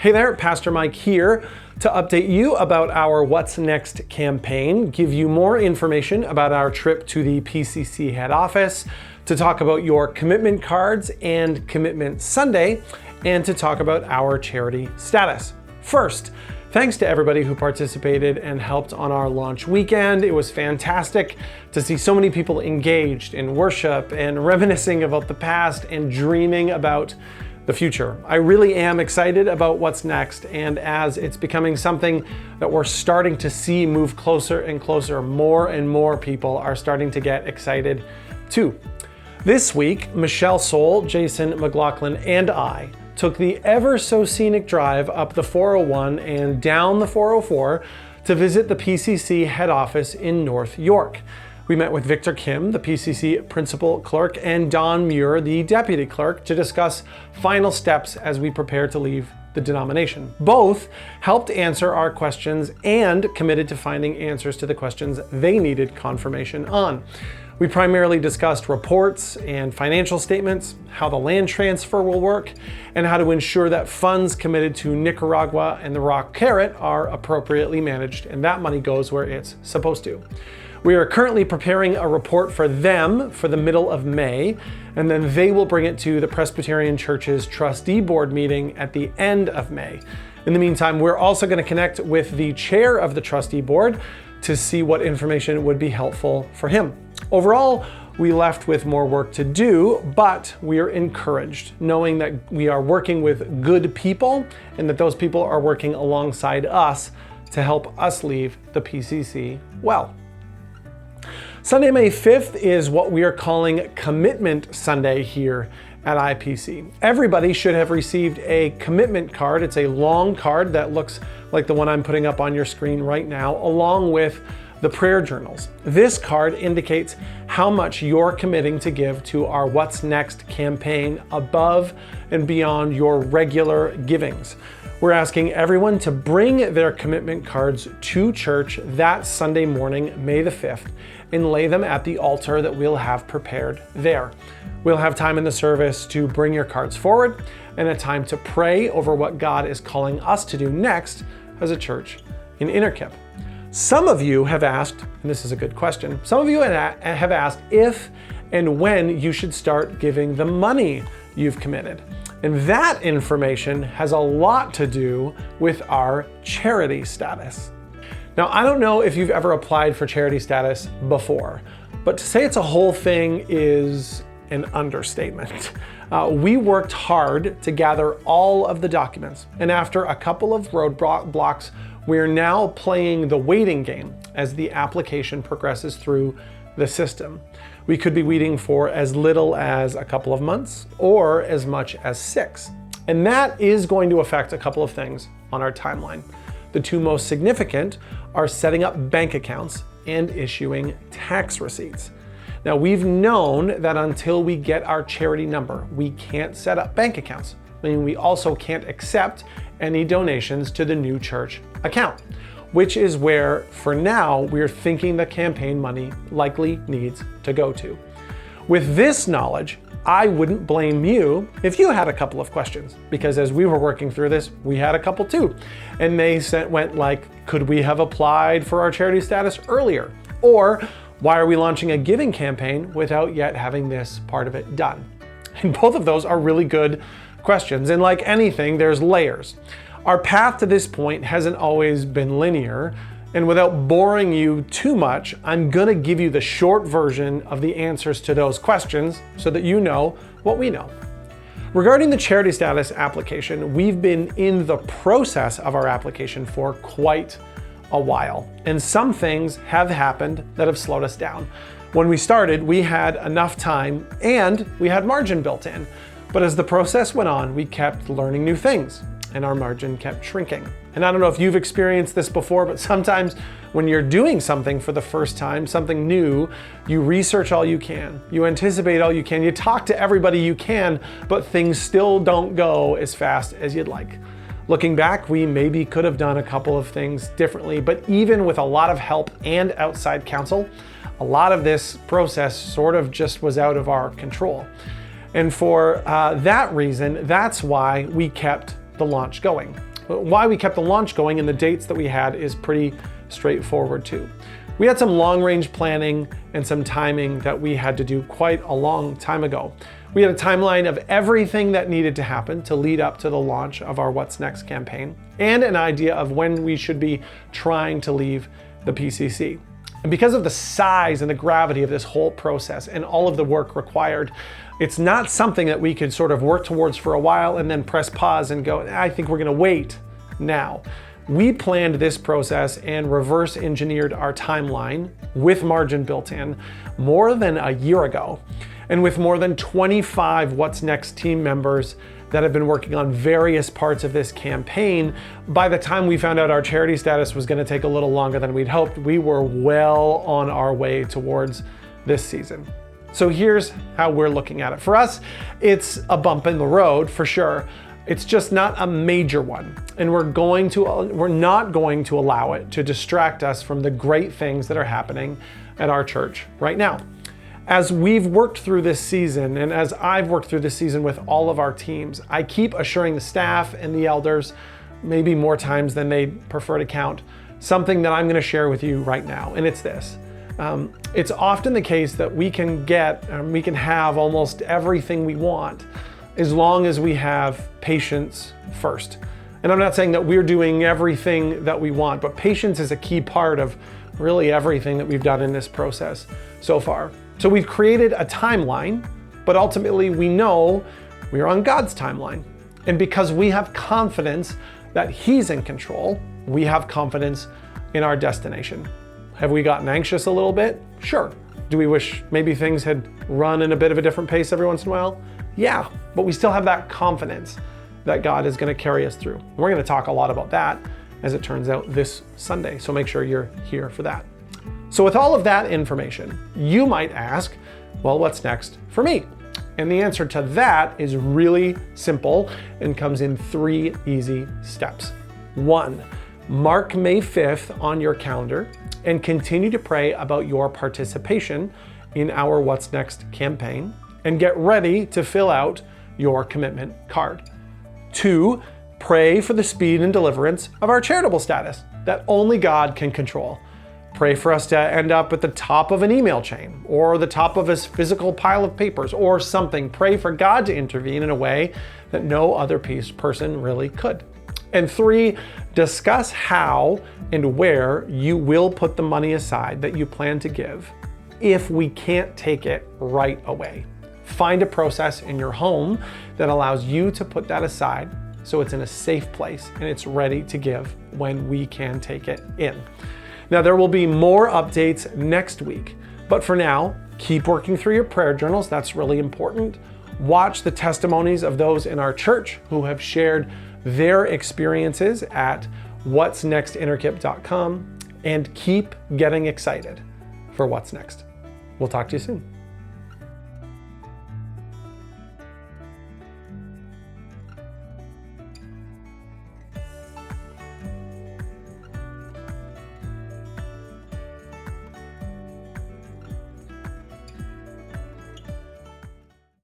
Hey there, Pastor Mike here to update you about our What's Next campaign, give you more information about our trip to the PCC head office, to talk about your commitment cards and Commitment Sunday, and to talk about our charity status. First, thanks to everybody who participated and helped on our launch weekend. It was fantastic to see so many people engaged in worship and reminiscing about the past and dreaming about the future. I really am excited about what's next, and as it's becoming something that we're starting to see move closer and closer, more and more people are starting to get excited too. This week, Michelle Soul, Jason McLaughlin, and I took the ever so scenic drive up the 401 and down the 404 to visit the PCC head office in North York. We met with Victor Kim, the PCC principal clerk, and Don Muir, the deputy clerk, to discuss final steps as we prepare to leave the denomination. Both helped answer our questions and committed to finding answers to the questions they needed confirmation on. We primarily discussed reports and financial statements, how the land transfer will work, and how to ensure that funds committed to Nicaragua and the Rock Carrot are appropriately managed and that money goes where it's supposed to. We are currently preparing a report for them for the middle of May, and then they will bring it to the Presbyterian Church's trustee board meeting at the end of May. In the meantime, we're also going to connect with the chair of the trustee board to see what information would be helpful for him. Overall, we left with more work to do, but we are encouraged knowing that we are working with good people and that those people are working alongside us to help us leave the PCC well. Sunday, May 5th is what we are calling Commitment Sunday here at IPC. Everybody should have received a commitment card. It's a long card that looks like the one I'm putting up on your screen right now, along with the prayer journals. This card indicates how much you're committing to give to our What's Next campaign above and beyond your regular givings. We're asking everyone to bring their commitment cards to church that Sunday morning, May the 5th, and lay them at the altar that we'll have prepared there. We'll have time in the service to bring your cards forward and a time to pray over what God is calling us to do next as a church in Innerkip. Some of you have asked, and this is a good question, some of you have asked if and when you should start giving the money you've committed. And that information has a lot to do with our charity status. Now, I don't know if you've ever applied for charity status before, but to say it's a whole thing is an understatement. We worked hard to gather all of the documents, and after a couple of roadblocks, we're now playing the waiting game as the application progresses through the system. We could be waiting for as little as a couple of months or as much as 6. And that is going to affect a couple of things on our timeline. The two most significant are setting up bank accounts and issuing tax receipts. Now, we've known that until we get our charity number, we can't set up bank accounts. I mean, we also can't accept any donations to the new church account, which is where, for now, we're thinking the campaign money likely needs to go to. With this knowledge, I wouldn't blame you if you had a couple of questions, because as we were working through this, we had a couple too. And they went like, could we have applied for our charity status earlier? Or why are we launching a giving campaign without yet having this part of it done? And both of those are really good questions. And like anything, there's layers. Our path to this point hasn't always been linear, and without boring you too much, I'm gonna give you the short version of the answers to those questions so that you know what we know. Regarding the charity status application, we've been in the process of our application for quite a while, and some things have happened that have slowed us down. When we started, we had enough time and we had margin built in, but as the process went on, we kept learning new things, and our margin kept shrinking. And I don't know if you've experienced this before, but sometimes when you're doing something for the first time, something new, you research all you can, you anticipate all you can, you talk to everybody you can, but things still don't go as fast as you'd like. Looking back, we maybe could have done a couple of things differently, but even with a lot of help and outside counsel, a lot of this process sort of just was out of our control. And for that reason, that's why we kept the launch going. Why we kept the launch going and the dates that we had is pretty straightforward too. We had some long-range planning and some timing that we had to do quite a long time ago. We had a timeline of everything that needed to happen to lead up to the launch of our What's Next campaign, and an idea of when we should be trying to leave the PCC. And because of the size and the gravity of this whole process and all of the work required, it's not something that we could sort of work towards for a while and then press pause and go, I think we're gonna wait now. We planned this process and reverse engineered our timeline with margin built in more than a year ago, and with more than 25 What's Next team members that have been working on various parts of this campaign. By the time we found out our charity status was going to take a little longer than we'd hoped, we were well on our way towards this season. So here's how we're looking at it. For us, it's a bump in the road for sure. It's just not a major one, and we're not going to allow it to distract us from the great things that are happening at our church right now. As we've worked through this season, and as I've worked through this season with all of our teams, I keep assuring the staff and the elders, maybe more times than they prefer to count, something that I'm going to share with you right now, and it's this. It's often the case that we can have almost everything we want as long as we have patience first. And I'm not saying that we're doing everything that we want, but patience is a key part of really everything that we've done in this process so far. So we've created a timeline, but ultimately we know we are on God's timeline. And because we have confidence that He's in control, we have confidence in our destination. Have we gotten anxious a little bit? Sure. Do we wish maybe things had run in a bit of a different pace every once in a while? Yeah, but we still have that confidence that God is going to carry us through. We're going to talk a lot about that, as it turns out, this Sunday. So make sure you're here for that. So with all of that information, you might ask, well, what's next for me? And the answer to that is really simple and comes in 3 easy steps. 1, mark May 5th on your calendar and continue to pray about your participation in our What's Next campaign, and get ready to fill out your commitment card. 2, pray for the speed and deliverance of our charitable status that only God can control. Pray for us to end up at the top of an email chain or the top of a physical pile of papers or something. Pray for God to intervene in a way that no other person really could. And 3, discuss how and where you will put the money aside that you plan to give if we can't take it right away. Find a process in your home that allows you to put that aside so it's in a safe place and it's ready to give when we can take it in. Now, there will be more updates next week, but for now, keep working through your prayer journals. That's really important. Watch the testimonies of those in our church who have shared their experiences at whatsnextinterkip.com, and keep getting excited for what's next. We'll talk to you soon.